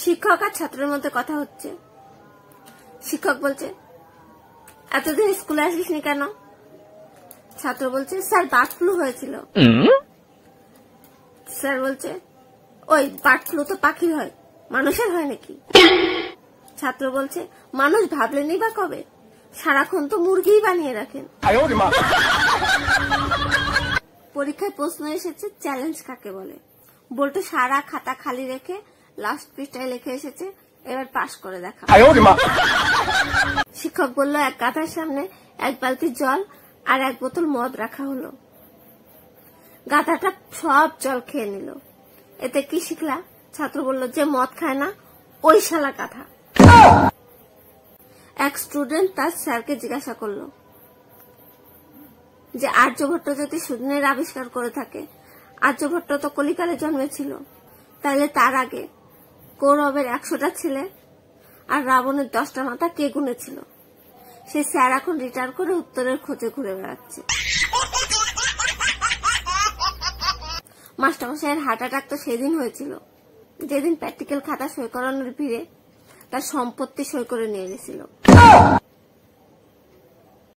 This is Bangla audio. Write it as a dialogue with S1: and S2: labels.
S1: শিক্ষক আর ছাত্রের মধ্যে কথা হচ্ছে। শিক্ষক বলছে, এতদিন স্কুলে আসিসনি কেন? ছাত্র বলছে, স্যার বার্ড ফ্লু হয়েছিল। স্যার বলছে, ওই বার্ড ফ্লু তো পাখির হয়, মানুষের হয় নাকি? ছাত্র বলছে, মানুষ ভাবলেনই বা কবে, সারাক্ষণ তো মুরগিই বানিয়ে রাখেন। পরীক্ষায় প্রশ্ন এসেছে, চ্যালেঞ্জ কাকে বলে? বলতে সারা খাতা খালি রেখে লাস্ট পৃষ্ঠায় লিখে এসেছে, এবার পাশ করে দেখা। শিক্ষক বলল, এক গাধার সামনে এক বালতি জল আর এক বোতল মদ রাখা হলো। গাধাটা সব জল খেয়ে নিল। এতে কি শিখলা? ছাত্র বলল, যে মদ খায় না ওই শালা গাধা। এক স্টুডেন্ট তার স্যারকে জিজ্ঞাসা করলো যে আর্যভট্ট যদি শূন্যের আবিষ্কার করে থাকে, আর্যভট্ট তো কলিকালে জন্মেছিল, তাহলে তার আগে কৌরবের 100টা ছেলে আর রাবণের 10টা মাথা কে গুনেছিল? সে স্যার এখন রিটায়ার করে উত্তরের খোঁজে ঘুরে বেড়াচ্ছে। মাস্টারমশাইয়ের হার্ট অ্যাটাক তো সেদিন হয়েছিল যেদিন প্র্যাকটিক্যাল খাতা সই করানোর ভিড়ে তার সম্পত্তি সই করে নিয়ে গেছিল।